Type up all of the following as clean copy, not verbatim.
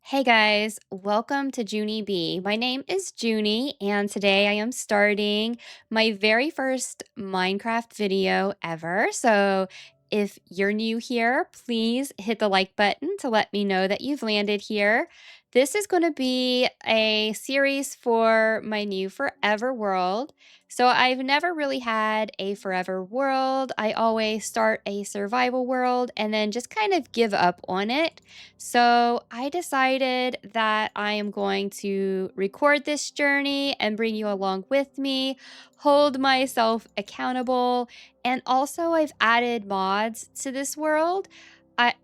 Hey guys, welcome to Junie B. My name is Junie, and today I am starting my very first Minecraft video ever. So, if you're new here, please hit the like button to let me know that you've landed here. This is going to be a series for my new forever world. So, I've never really had a forever world. I always start a survival world and then just kind of give up on it. So I decided that I am going to record this journey and bring you along with me, hold myself accountable, and also I've added mods to this world.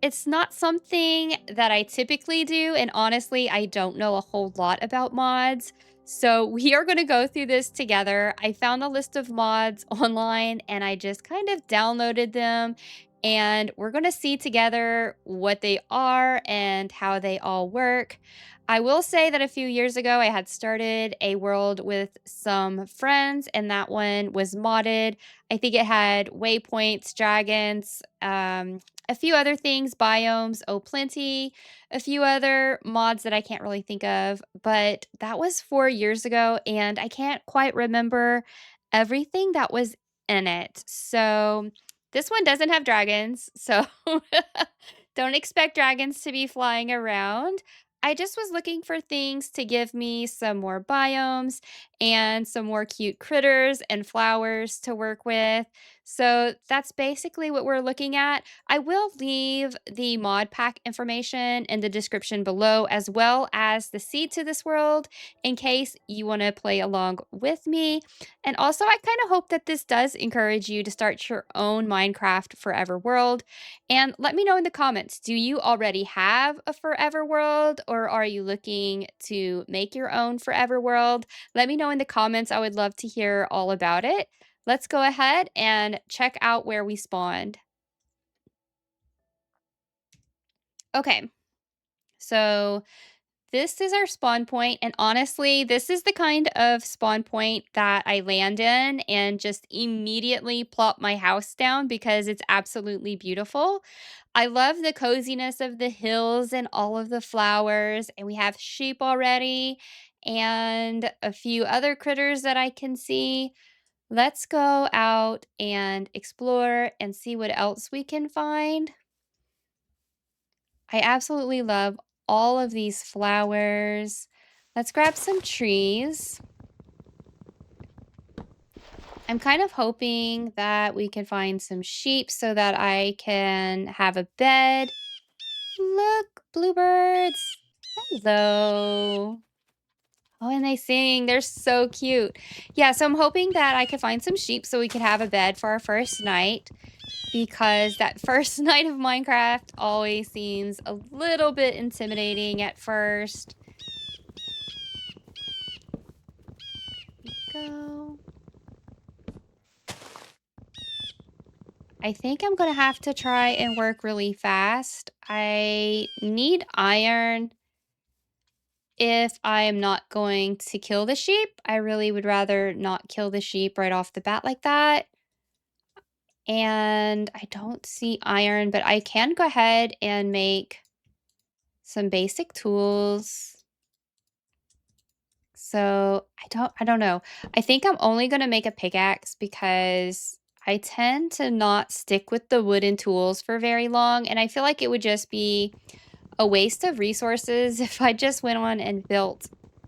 It's not something that I typically do, and honestly, I don't know a whole lot about mods. So we are going to go through this together. I found a list of mods online and I just kind of downloaded them and we're going to see together what they are and how they all work. I will say that a few years ago, I had started a world with some friends, and that one was modded. I think it had waypoints, dragons, a few other things, biomes, oh, plenty, a few other mods that I can't really think of. But that was 4 years ago, and I can't quite remember everything that was in it. So this one doesn't have dragons, so don't expect dragons to be flying around. I just was looking for things to give me some more biomes and some more cute critters and flowers to work with. So that's basically what we're looking at. I will leave the mod pack information in the description below, as well as the seed to this world, in case you want to play along with me. And also, I kind of hope that this does encourage you to start your own Minecraft forever world. And let me know in the comments, do you already have a forever world or are you looking to make your own forever world? Let me know in the comments. I would love to hear all about it. Let's go ahead and check out where we spawned. Okay, so this is our spawn point, and honestly, this is the kind of spawn point that I land in and just immediately plop my house down because it's absolutely beautiful. I love the coziness of the hills and all of the flowers, and we have sheep already and a few other critters that I can see. Let's go out and explore and see what else we can find. I absolutely love all of these flowers. Let's grab some trees. I'm kind of hoping that we can find some sheep so that I can have a bed. Look, bluebirds. Hello. Oh, and they sing. They're so cute. Yeah, so I'm hoping that I can find some sheep so we could have a bed for our first night, because that first night of Minecraft always seems a little bit intimidating at first. Go. I think I'm going to have to try and work really fast. I need iron if I am not going to kill the sheep. I really would rather not kill the sheep right off the bat like that. And I don't see iron, but I can go ahead and make some basic tools. So I don't know. I think I'm only going to make a pickaxe because I tend to not stick with the wooden tools for very long, and I feel like it would just be a waste of resources if I just went on and built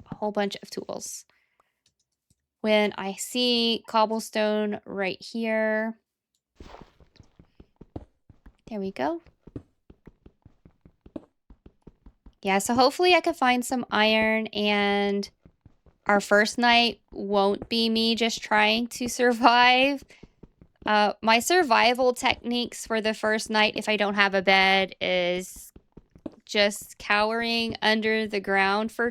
a whole bunch of tools. When I see cobblestone right here, there we go. Yeah, so hopefully I can find some iron, and our first night won't be me just trying to survive. My survival techniques for the first night, if I don't have a bed, is just cowering under the ground for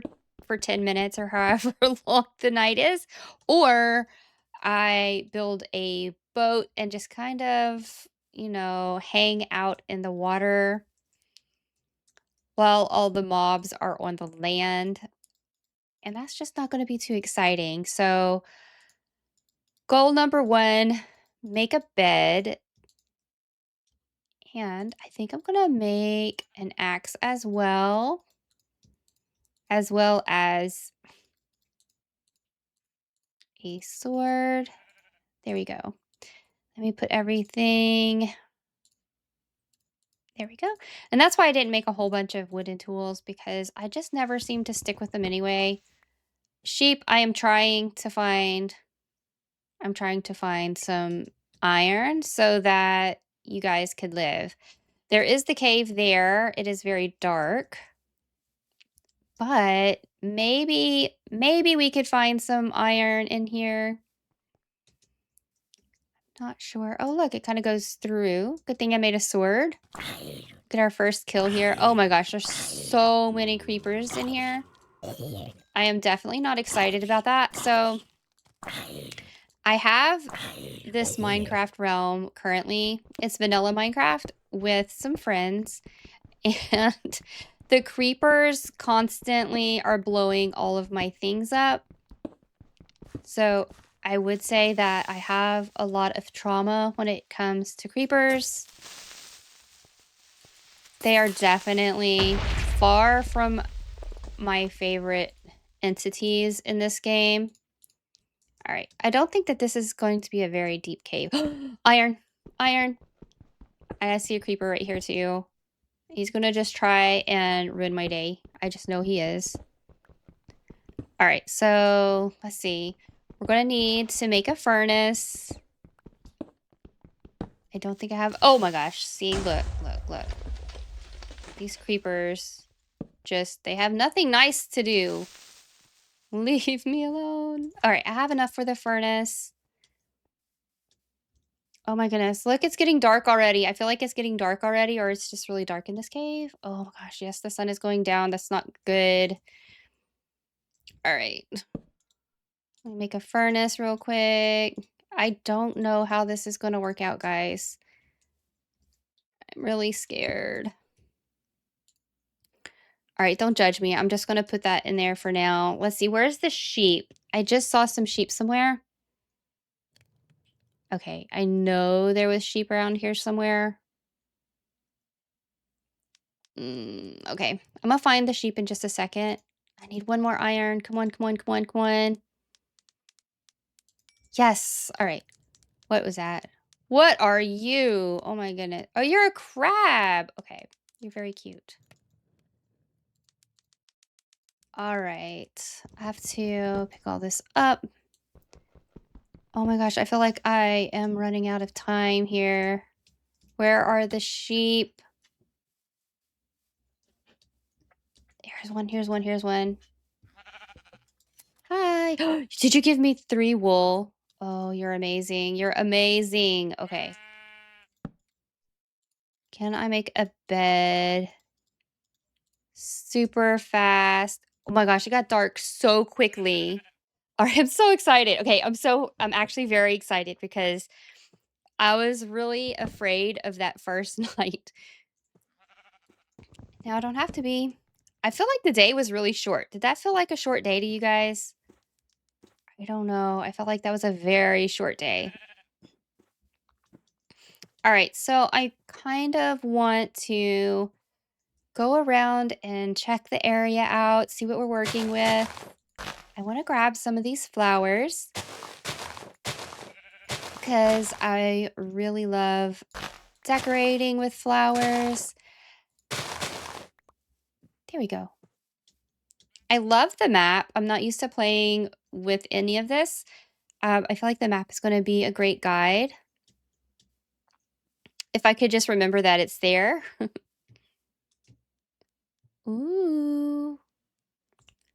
10 minutes or however long the night is, or I build a boat and just kind of, hang out in the water while all the mobs are on the land. And that's just not going to be too exciting. So, goal number one, make a bed. And I think I'm going to make an axe as well. as well as a sword. There we go. Let me put everything. There we go. And that's why I didn't make a whole bunch of wooden tools, because I just never seem to stick with them anyway. Sheep, I'm trying to find some iron so that you guys could live. There is the cave there. It is very dark. But maybe we could find some iron in here. Not sure. Oh, look, it kind of goes through. Good thing I made a sword. Get our first kill here. Oh my gosh, there's so many creepers in here. I am definitely not excited about that. So I have this Minecraft realm currently. It's vanilla Minecraft with some friends. And the creepers constantly are blowing all of my things up. So I would say that I have a lot of trauma when it comes to creepers. They are definitely far from my favorite entities in this game. All right. I don't think that this is going to be a very deep cave. Iron. Iron. I see a creeper right here too. He's going to just try and ruin my day. I just know he is. All right. So let's see. We're going to need to make a furnace. I don't think I have... Oh my gosh. See, look, look, look. These creepers just... They have nothing nice to do. Leave me alone. All right. I have enough for the furnace. Oh my goodness. Look, it's getting dark already. I feel like it's getting dark already, or it's just really dark in this cave. Oh my gosh. Yes, the sun is going down. That's not good. All right. Let me make a furnace real quick. I don't know how this is going to work out, guys. I'm really scared. All right, don't judge me. I'm just going to put that in there for now. Let's see. Where's the sheep? I just saw some sheep somewhere. Okay, I know there was sheep around here somewhere. Okay, I'm going to find the sheep in just a second. I need one more iron. Come on, come on, come on, come on. Yes. All right. What was that? What are you? Oh my goodness. Oh, you're a crab. Okay. You're very cute. All right. I have to pick all this up. Oh my gosh. I feel like I am running out of time here. Where are the sheep? Here's one. Here's one. Here's one. Hi. Did you give me 3 wool? Oh, you're amazing. You're amazing. Okay. Can I make a bed? Super fast. Oh my gosh, it got dark so quickly. All right, I'm so excited. Okay, I'm actually very excited because I was really afraid of that first night. Now I don't have to be. I feel like the day was really short. Did that feel like a short day to you guys? I don't know. I felt like that was a very short day. All right, so I kind of want to go around and check the area out, see what we're working with. I want to grab some of these flowers because I really love decorating with flowers. There we go. I love the map. I'm not used to playing with any of this. I feel like the map is going to be a great guide. If I could just remember that it's there. Ooh.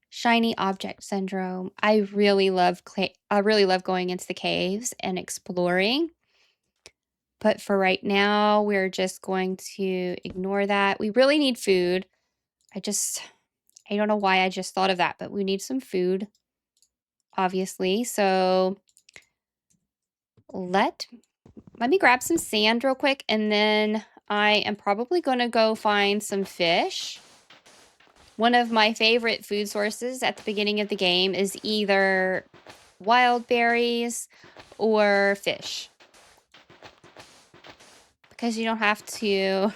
Shiny object syndrome. I really love going into the caves and exploring. But for right now, we're just going to ignore that. We really need food. I don't know why I just thought of that, but we need some food, obviously. So let me grab some sand real quick, and then I am probably going to go find some fish. One of my favorite food sources at the beginning of the game is either wild berries or fish. Because you don't have to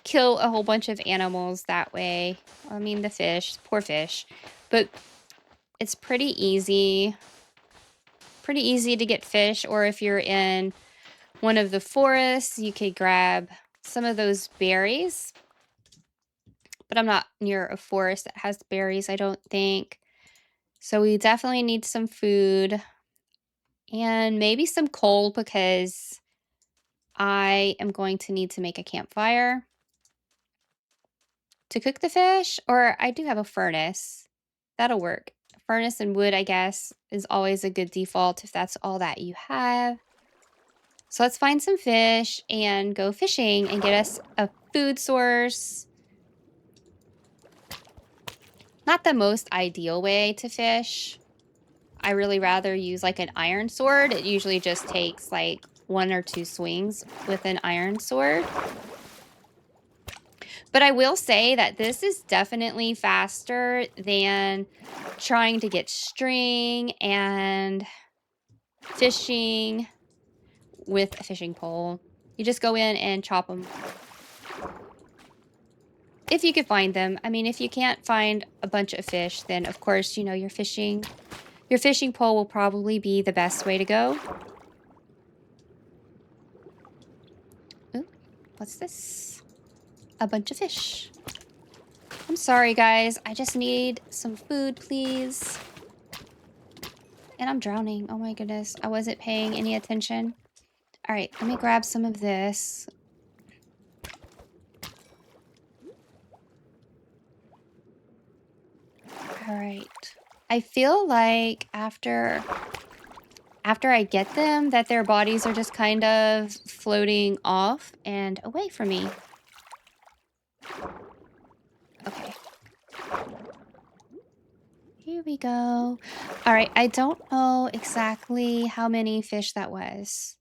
kill a whole bunch of animals that way. I mean, the fish, poor fish. But it's pretty easy. Pretty easy to get fish, or if you're in one of the forests, you could grab some of those berries. But I'm not near a forest that has berries, I don't think. So we definitely need some food and maybe some coal because I am going to need to make a campfire to cook the fish, or I do have a furnace. That'll work. Furnace and wood, I guess, is always a good default if that's all that you have. So let's find some fish and go fishing and get us a food source. Not the most ideal way to fish. I really rather use like an iron sword. It usually just takes like 1 or 2 swings with an iron sword. But I will say that this is definitely faster than trying to get string and fishing with a fishing pole. You just go in and chop them. If you could find them. I mean, if you can't find a bunch of fish, then of course, you know, your fishing pole will probably be the best way to go. Ooh, what's this? A bunch of fish. I'm sorry, guys. I just need some food, please. And I'm drowning. Oh my goodness. I wasn't paying any attention. All right, let me grab some of this. All right. I feel like after I get them, that their bodies are just kind of floating off and away from me. Okay. Here we go. All right, I don't know exactly how many fish that was.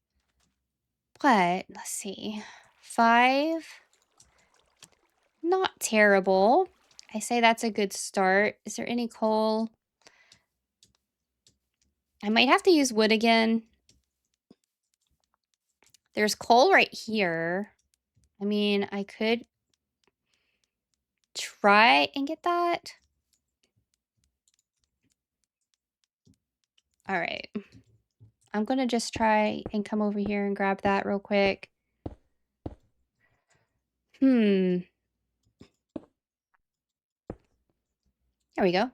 But, let's see. 5. Not terrible. I say that's a good start. Is there any coal? I might have to use wood again. There's coal right here. I mean, I could try and get that. All right. I'm going to just try and come over here and grab that real quick. There we go.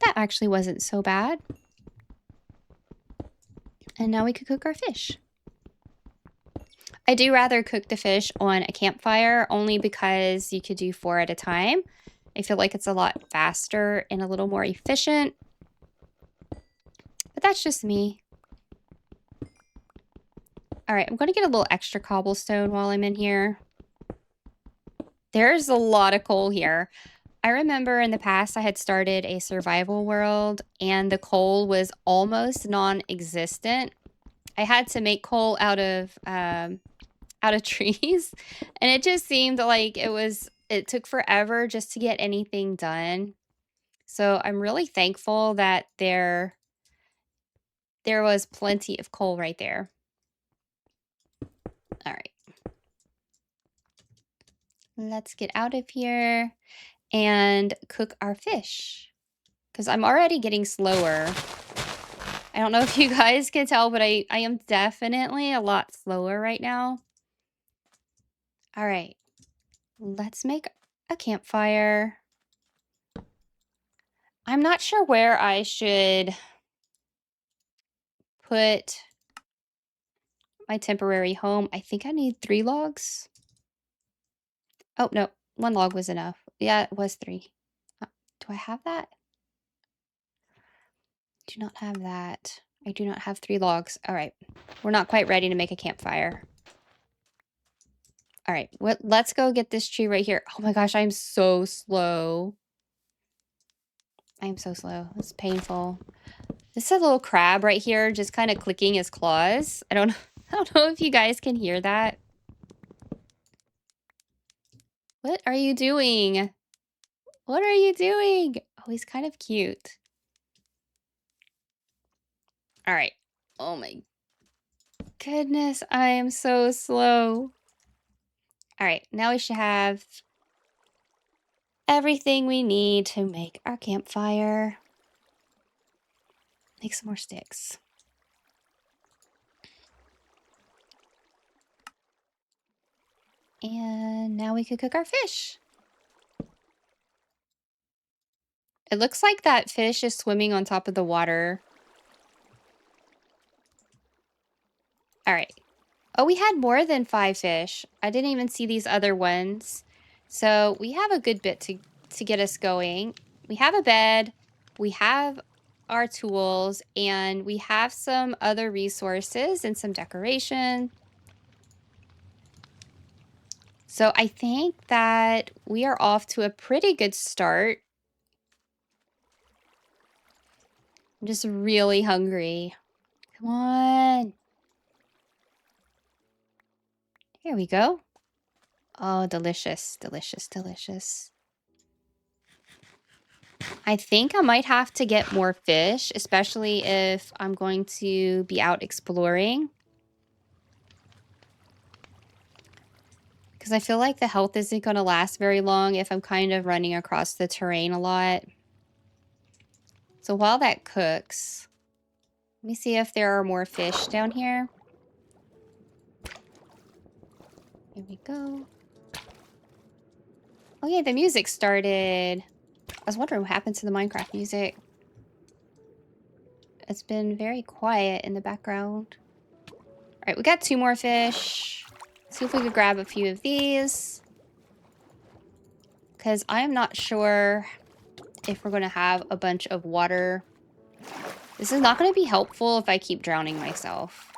That actually wasn't so bad. And now we could cook our fish. I do rather cook the fish on a campfire only because you could do 4 at a time. I feel like it's a lot faster and a little more efficient. But that's just me. All right, I'm going to get a little extra cobblestone while I'm in here. There's a lot of coal here. I remember in the past I had started a survival world and the coal was almost non-existent. I had to make coal out of trees, and it just seemed like it took forever just to get anything done. So I'm really thankful that there was plenty of coal right there. All right. Let's get out of here and cook our fish because I'm already getting slower. I don't know if you guys can tell, but I am definitely a lot slower right now. All right, let's make a campfire. I'm not sure where I should put my temporary home. I think I need 3 logs. Oh, no, 1 log was enough. Yeah, it was 3. Do I have that? Do not have that. I do not have 3 logs. All right, we're not quite ready to make a campfire. All right, let's go get this tree right here. Oh my gosh, I'm so slow. I am so slow. It's painful. This is a little crab right here just kind of clicking his claws. I don't know if you guys can hear that. What are you doing? What are you doing? Oh, he's kind of cute. All right. Oh my goodness, I am so slow. All right, now we should have everything we need to make our campfire. Make some more sticks. And now we could cook our fish. It looks like that fish is swimming on top of the water. All right. Oh, we had more than 5 fish. I didn't even see these other ones. So we have a good bit to get us going. We have a bed. We have our tools. And we have some other resources and some decoration. So I think that we are off to a pretty good start. I'm just really hungry. Come on. Here we go. Oh, delicious, delicious, delicious. I think I might have to get more fish, especially if I'm going to be out exploring. Because I feel like the health isn't going to last very long if I'm kind of running across the terrain a lot. So while that cooks, let me see if there are more fish down here. Here we go. Oh yeah, the music started. I was wondering what happened to the Minecraft music. It's been very quiet in the background. All right, we got 2 more fish. See if we could grab a few of these. Because I'm not sure if we're going to have a bunch of water. This is not going to be helpful if I keep drowning myself.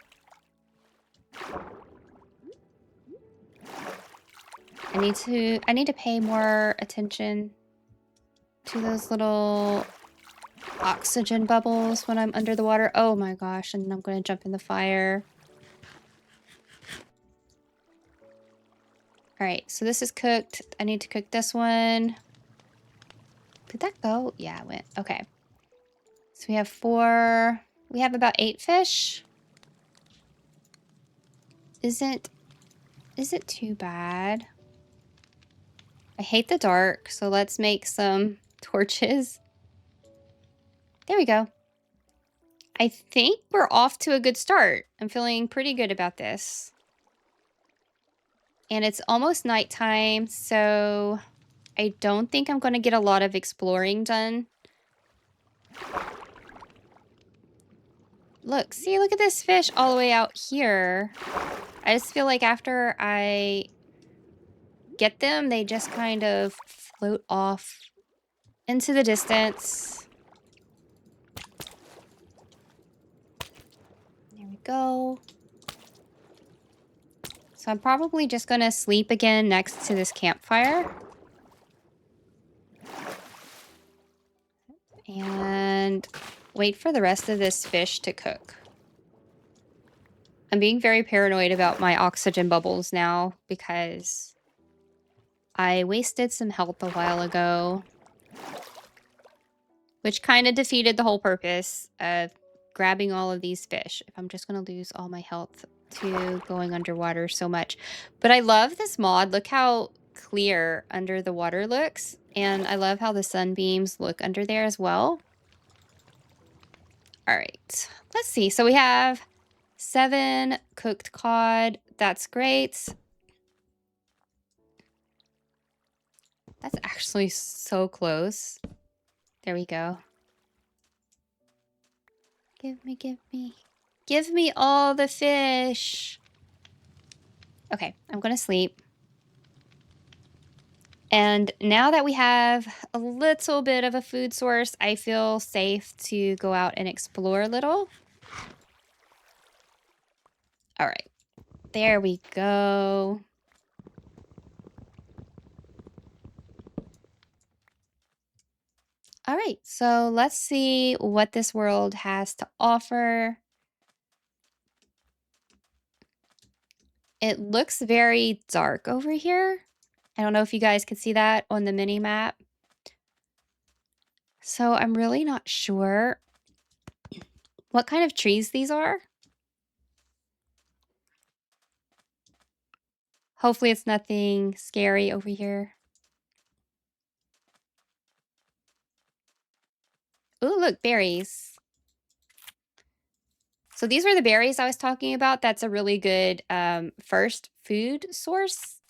I need to pay more attention to those little oxygen bubbles when I'm under the water. Oh my gosh, and I'm going to jump in the fire. All right, so this is cooked. I need to cook this one. Did that go? Yeah, it went. Okay. So we have 4. We have about 8 fish. Isn't too bad. I hate the dark, so let's make some torches. There we go. I think we're off to a good start. I'm feeling pretty good about this. And it's almost nighttime, so I don't think I'm going to get a lot of exploring done. Look, see, look at this fish all the way out here. I just feel like after I get them, they just kind of float off into the distance. There we go. So I'm probably just going to sleep again next to this campfire. And wait for the rest of this fish to cook. I'm being very paranoid about my oxygen bubbles now because I wasted some health a while ago, which kind of defeated the whole purpose of grabbing all of these fish if I'm just going to lose all my health to going underwater so much. But I love this mod. Look how clear under the water looks. And I love how the sunbeams look under there as well. All right, let's see. So we have 7 cooked cod. That's great. That's actually so close. There we go. Give me, give me. Give me all the fish. Okay, I'm gonna sleep. And now that we have a little bit of a food source, I feel safe to go out and explore a little. All right, there we go. All right, so let's see what this world has to offer. It looks very dark over here. I don't know if you guys can see that on the mini map. So I'm really not sure what kind of trees these are. Hopefully it's nothing scary over here. Ooh, look, berries. So these were the berries I was talking about. That's a really good first food source.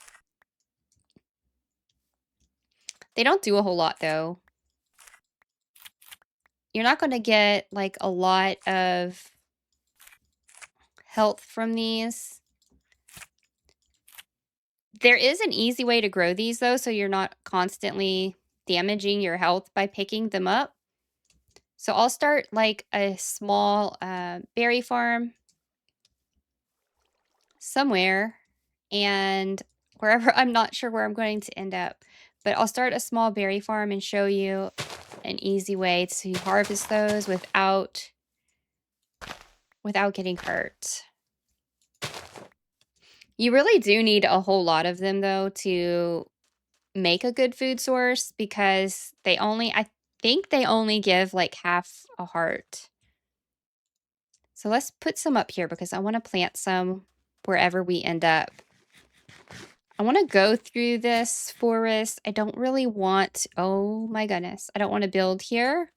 They don't do a whole lot though. You're not going to get like a lot of health from these. There is an easy way to grow these though, so you're not constantly damaging your health by picking them up. So I'll start like a small berry farm somewhere, and wherever, I'm not sure where I'm going to end up, but I'll start a small berry farm and show you an easy way to harvest those without getting hurt. You really do need a whole lot of them though to make a good food source, because I think they only give like half a heart. So let's put some up here because I want to plant some wherever we end up. I want to go through this forest. I don't really want, oh my goodness, I don't want to build here.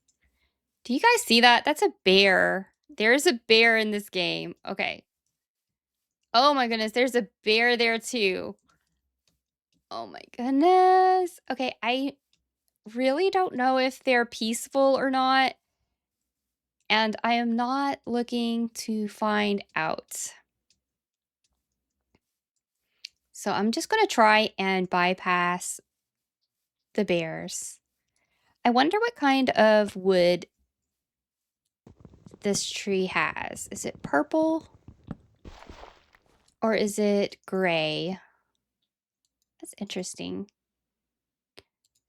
Do you guys see that? That's a bear. There's a bear in this game. Okay. Oh my goodness, there's a bear there too. Oh my goodness. Okay, I really don't know if they're peaceful or not, and I am not looking to find out. So I'm just going to try and bypass the bears. I wonder what kind of wood this tree has. Is it purple or is it gray? That's interesting.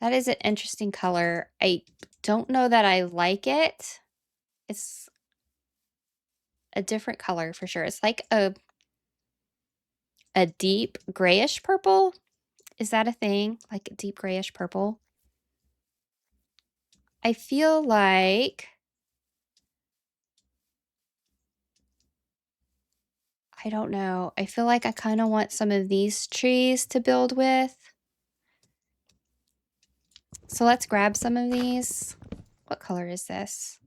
That is an interesting color. I don't know that I like it. It's a different color for sure. It's like a deep grayish purple. Is that a thing? Like a deep grayish purple? I feel like I don't know. I feel like I kind of want some of these trees to build with. So let's grab some of these. What color is this?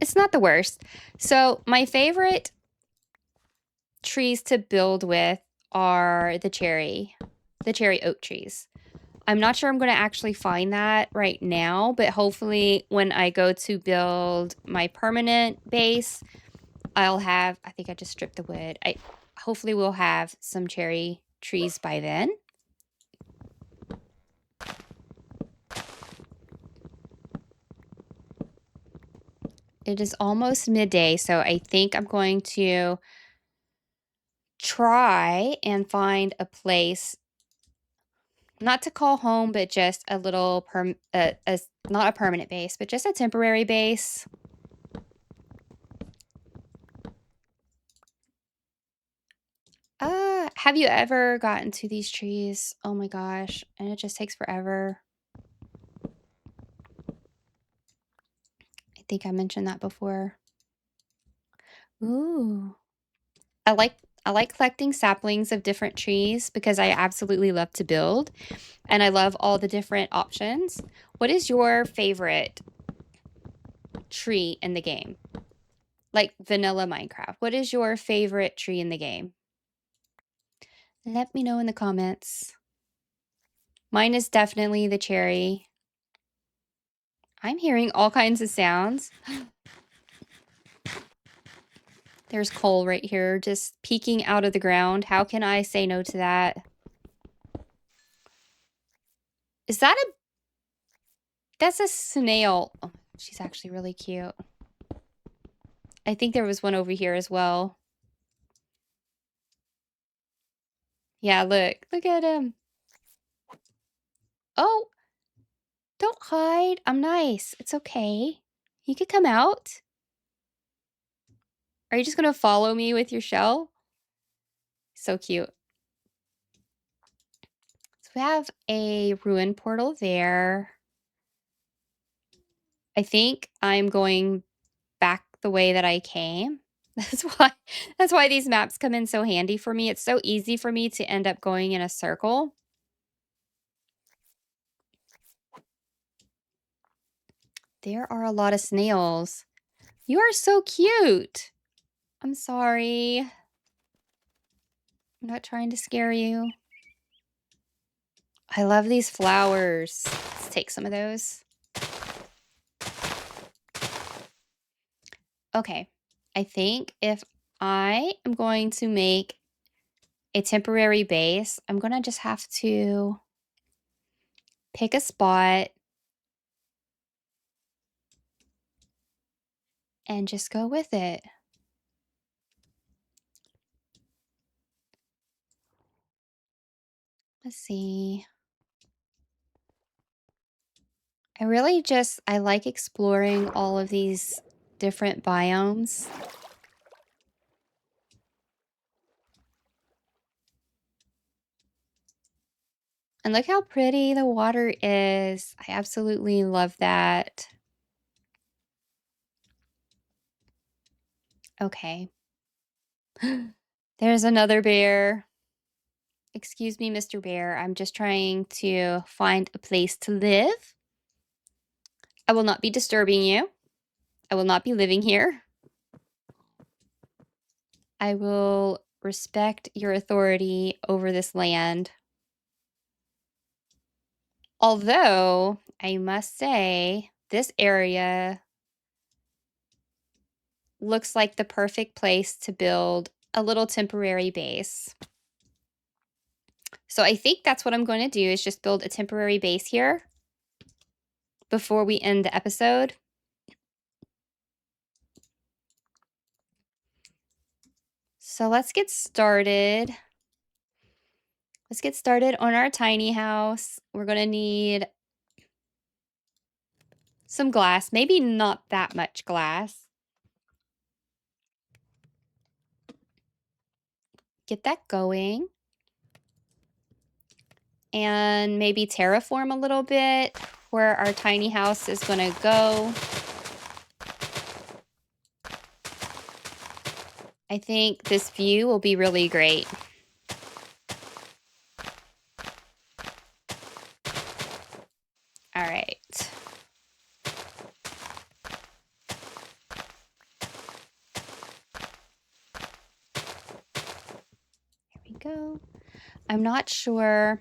It's not the worst. So my favorite trees to build with are the cherry oak trees. I'm not sure I'm going to actually find that right now, but hopefully when I go to build my permanent base, I'll have, I think I just stripped the wood. Hopefully we'll have some cherry trees by then. It is almost midday, so I think I'm going to try and find a place not to call home, but just a little not a permanent base, but just a temporary base. Have you ever gotten to these trees? Oh my gosh, and it just takes forever. I think I mentioned that before. Ooh. I like collecting saplings of different trees because I absolutely love to build, and I love all the different options. What is your favorite tree in the game? Like vanilla Minecraft. What is your favorite tree in the game? Let me know in the comments. Mine is definitely the cherry. I'm hearing all kinds of sounds. There's coal right here just peeking out of the ground. How can I say no to that? Is that a... That's a snail. Oh, she's actually really cute. I think there was one over here as well. Yeah, look. Look at him. Oh, don't hide. I'm nice. It's okay. You could come out. Are you just going to follow me with your shell? So cute. So we have a ruin portal there. I think I'm going back the way that I came. That's why that's why these maps come in so handy for me. It's so easy for me to end up going in a circle. There are a lot of snails. You are so cute. I'm sorry. I'm not trying to scare you. I love these flowers. Let's take some of those. Okay. I think if I am going to make a temporary base, I'm going to just have to pick a spot and just go with it. Let's see. I like exploring all of these different biomes. And look how pretty the water is. I absolutely love that. Okay. There's another bear. Excuse me, Mr. Bear. I'm just trying to find a place to live. I will not be disturbing you. I will not be living here. I will respect your authority over this land. Although, I must say, this area looks like the perfect place to build a little temporary base. So I think that's what I'm going to do is just build a temporary base here before we end the episode. So let's get started. Let's get started on our tiny house. We're going to need some glass, maybe not that much glass. Get that going. And maybe terraform a little bit where our tiny house is going to go. I think this view will be really great. All right. Here we go. I'm not sure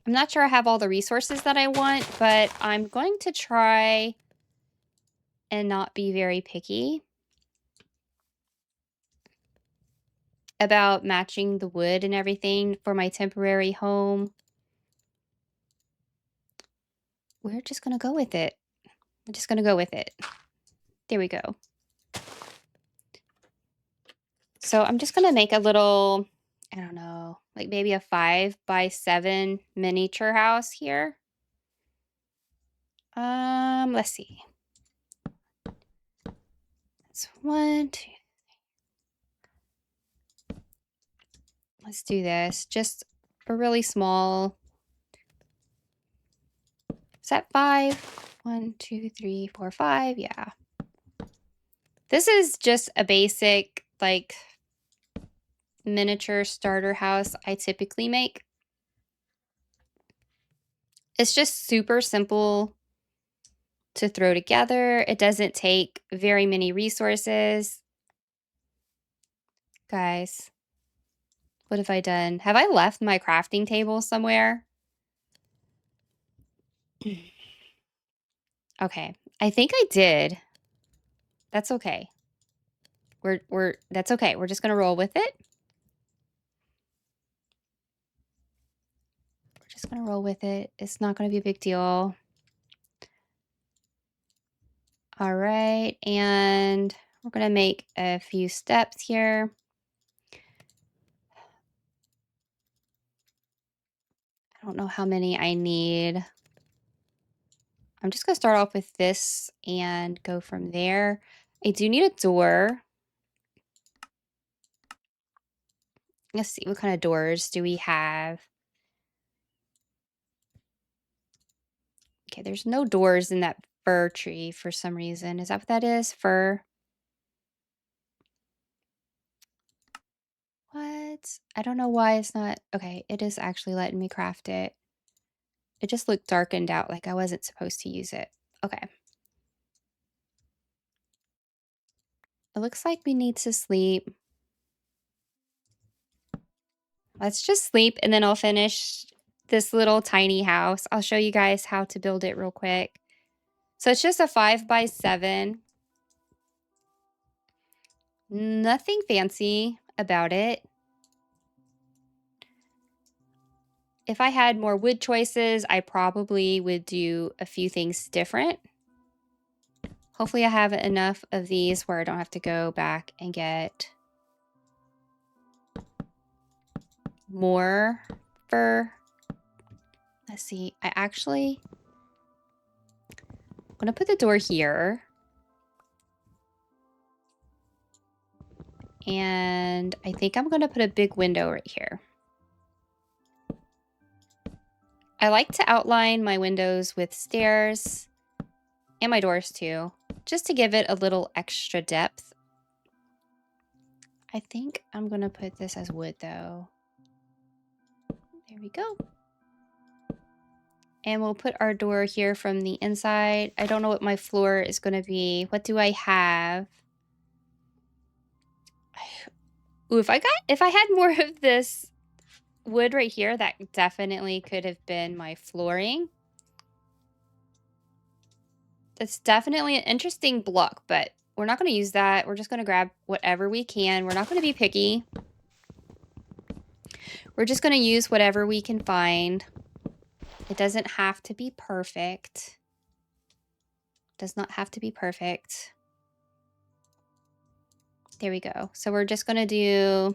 I have all the resources that I want, but I'm going to try and not be very picky about matching the wood and everything for my temporary home. We're just going to go with it. I'm just going to go with it. There we go. So I'm just going to make a little, I don't know, like maybe a 5x7 miniature house here. Let's see. That's 1, 2. Let's do this. Just a really small. Is that 5? 1, 2, 3, 4, 5. Yeah. This is just a basic, like, miniature starter house I typically make. It's just super simple to throw together. It doesn't take very many resources. Guys, what have I done? Have I left my crafting table somewhere? Okay, I think I did. That's okay. That's okay. We're just gonna roll with it. We're just gonna roll with it. It's not gonna be a big deal. All right, and we're gonna make a few steps here. I don't know how many I need. I'm just gonna start off with this and go from there. I do need a door. Let's see, what kind of doors do we have? Okay, there's no doors in that fir tree for some reason. Is that what that is? Fir? What? I don't know why it's not. Okay, it is actually letting me craft it. It just looked darkened out like I wasn't supposed to use it. Okay. It looks like we need to sleep. Let's just sleep and then I'll finish this little tiny house. I'll show you guys how to build it real quick. So it's just a 5x7. Nothing fancy about it. If I had more wood choices, I probably would do a few things different. Hopefully I have enough of these where I don't have to go back and get more fur. Let's see. I'm going to put the door here. And I think I'm going to put a big window right here. I like to outline my windows with stairs and my doors too, just to give it a little extra depth. I think I'm going to put this as wood though. There we go. And we'll put our door here from the inside. I don't know what my floor is going to be. What do I have? Ooh, if I had more of this wood right here, that definitely could have been my flooring. It's definitely an interesting block, but we're not going to use that. We're just going to grab whatever we can. We're not going to be picky. We're just going to use whatever we can find. It doesn't have to be perfect. Does not have to be perfect. There we go. So we're just going to do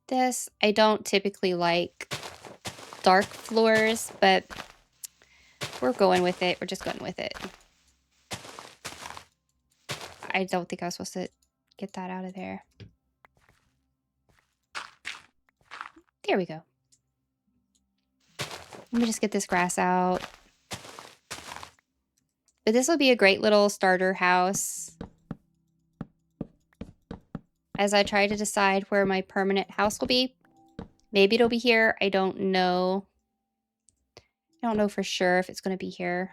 this. I don't typically like dark floors, but we're going with it. We're just going with it. I don't think I was supposed to get that out of there. There we go. Let me just get this grass out. But this will be a great little starter house. As I try to decide where my permanent house will be. Maybe it'll be here. I don't know. I don't know for sure if it's going to be here.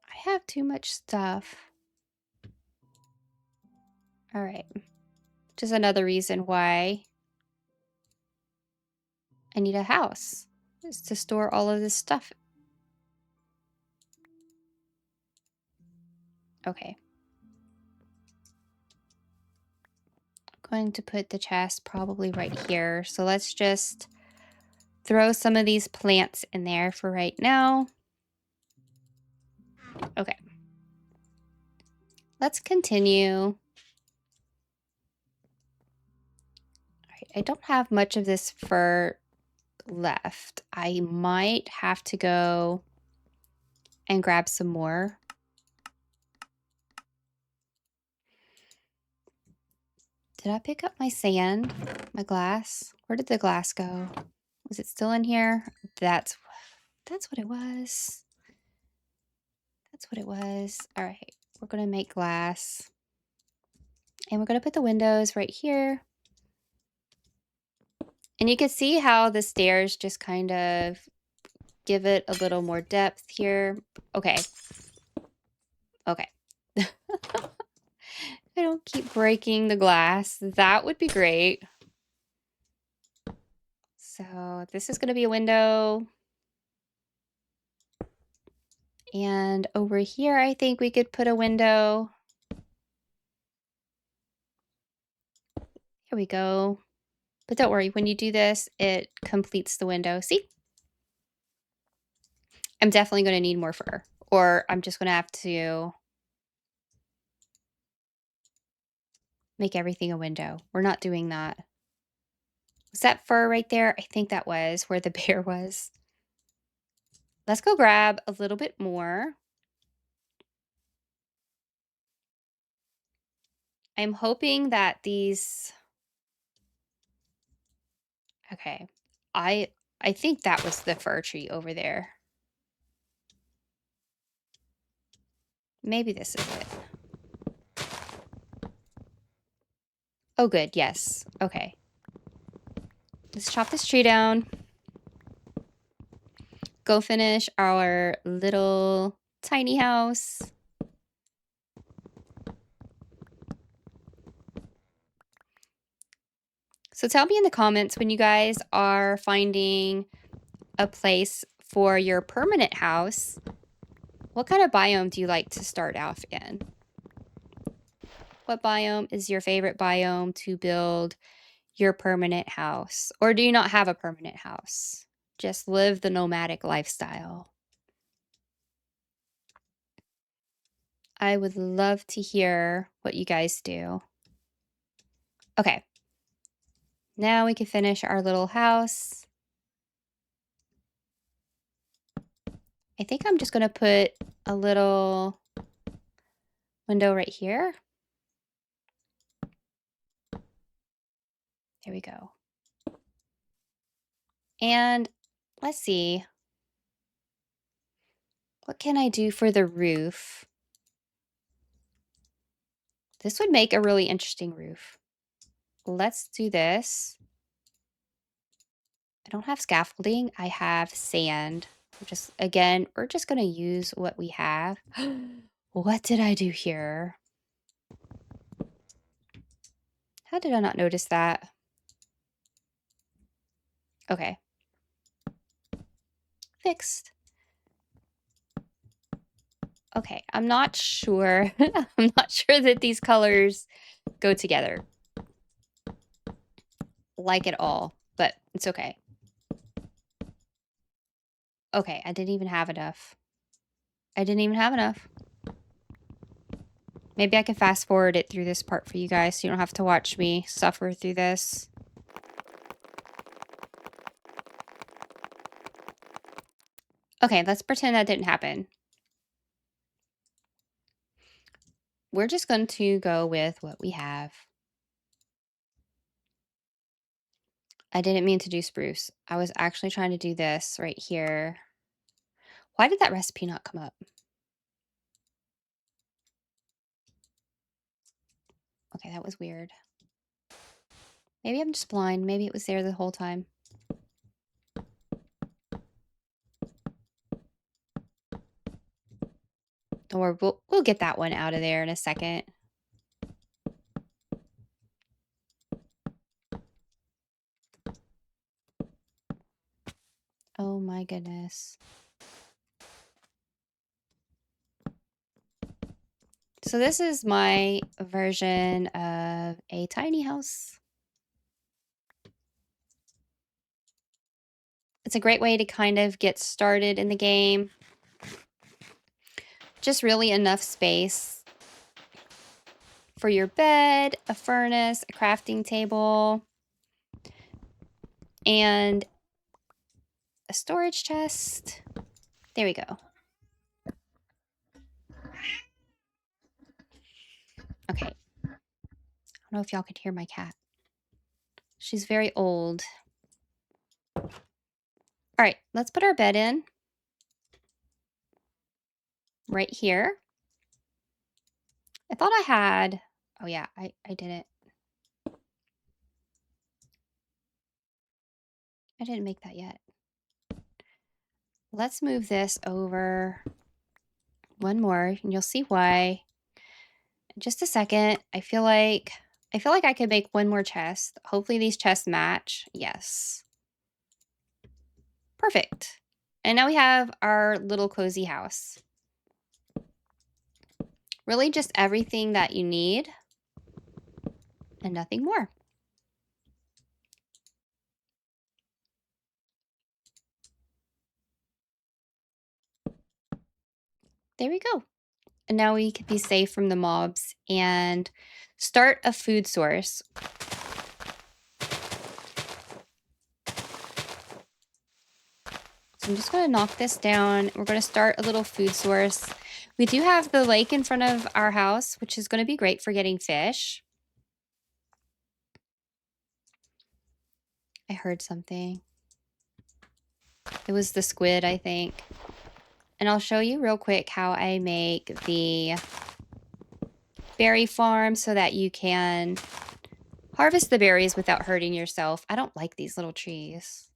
I have too much stuff. All right. Which is another reason why I need a house. Is to store all of this stuff. Okay. I'm going to put the chest probably right here. So let's just throw some of these plants in there for right now. Okay. Let's continue. All right, I don't have much of this fur left. I might have to go and grab some more. Did I pick up my sand? My glass? Where did the glass go? Was it still in here? That's what it was. That's what it was. All right, we're gonna make glass. And we're gonna put the windows right here. And you can see how the stairs just kind of give it a little more depth here. Okay. Okay. I don't keep breaking the glass. That would be great. So this is going to be a window. And over here, I think we could put a window. Here we go. But don't worry, when you do this, it completes the window. See? I'm definitely going to need more fur. Or I'm just going to have to make everything a window. We're not doing that. Was that fur right there? I think that was where the bear was. Let's go grab a little bit more. I'm hoping that these... Okay. I think that was the fir tree over there. Maybe this is it. Oh, good. Yes. Okay. Let's chop this tree down. Go finish our little tiny house. So tell me in the comments when you guys are finding a place for your permanent house, what kind of biome do you like to start off in? What biome is your favorite biome to build your permanent house? Or do you not have a permanent house? Just live the nomadic lifestyle. I would love to hear what you guys do. Okay. Now we can finish our little house. I think I'm just going to put a little window right here. There we go. And let's see. What can I do for the roof? This would make a really interesting roof. Let's do this. I don't have scaffolding. I have sand. We're just going to use what we have. What did I do here? How did I not notice that? Okay. Fixed. Okay, I'm not sure. I'm not sure that these colors go together like at all, but it's okay. Okay, I didn't even have enough. I didn't even have enough. Maybe I can fast forward it through this part for you guys so you don't have to watch me suffer through this. Okay, let's pretend that didn't happen. We're just going to go with what we have. I didn't mean to do spruce. I was actually trying to do this right here. Why did that recipe not come up? Okay, that was weird. Maybe I'm just blind. Maybe it was there the whole time. Or we'll get that one out of there in a second. Oh my goodness. So this is my version of a tiny house. It's a great way to kind of get started in the game. Just really enough space for your bed, a furnace, a crafting table, and a storage chest. There we go. Okay. I don't know if y'all can hear my cat. She's very old. All right, let's put our bed in. Right here. I thought I had, oh yeah, I didn't. I didn't make that yet. Let's move this over one more and you'll see why. In just a second. I feel like I could make one more chest. Hopefully these chests match. Yes. Perfect. And now we have our little cozy house. Really just everything that you need and nothing more. There we go. And now we can be safe from the mobs and start a food source. So I'm just going to knock this down. We're going to start a little food source. We do have the lake in front of our house, which is going to be great for getting fish. I heard something. It was the squid, I think. And I'll show you real quick how I make the berry farm so that you can Harvest the berries without hurting yourself. I don't like these little trees.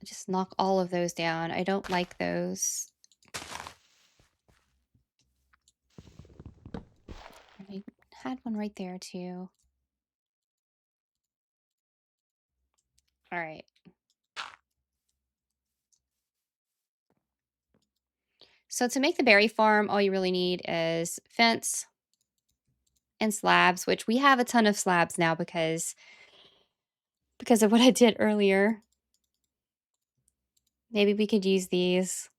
Just knock all of those down. I don't like those. I had one right there too. All right. So to make the berry farm, all you really need is fence and slabs, which we have a ton of slabs now because of what I did earlier. Maybe we could use these.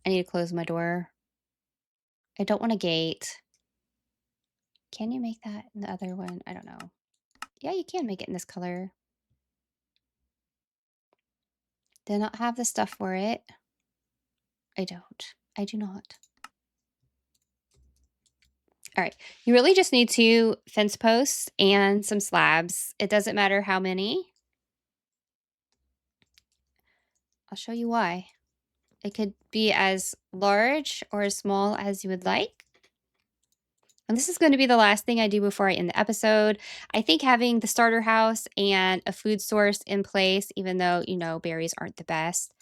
I need to close my door. I don't want a gate. Can you make that in the other one? I don't know. Yeah, you can make it in this color. Do not have the stuff for it. I don't. I do not. All right. You really just need 2 fence posts and some slabs. It doesn't matter how many. I'll show you why. It could be as large or as small as you would like. And this is going to be the last thing I do before I end the episode. I think having the starter house and a food source in place, even though, you know, berries aren't the best,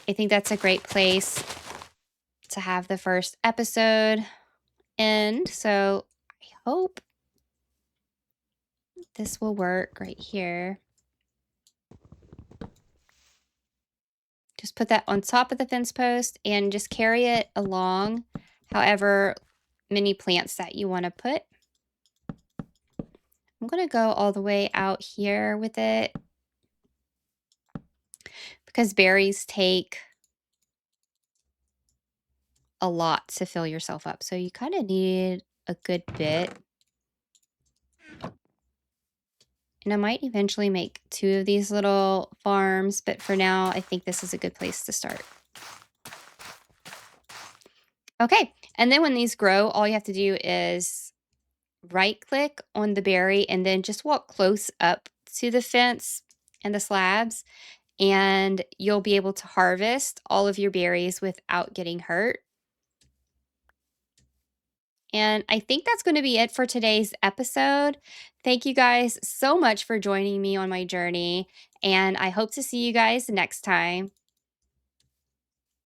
I think that's a great place to have the first episode end. So I hope this will work right here. Just put that on top of the fence post and just carry it along however many plants that you want to put. I'm going to go all the way out here with it because berries take a lot to fill yourself up. So you kind of need a good bit. And I might eventually make 2 of these little farms, but for now, I think this is a good place to start. Okay, and then when these grow, all you have to do is right-click on the berry and then just walk close up to the fence and the slabs, and you'll be able to harvest all of your berries without getting hurt. And I think that's going to be it for today's episode. Thank you guys so much for joining me on my journey, and I hope to see you guys next time.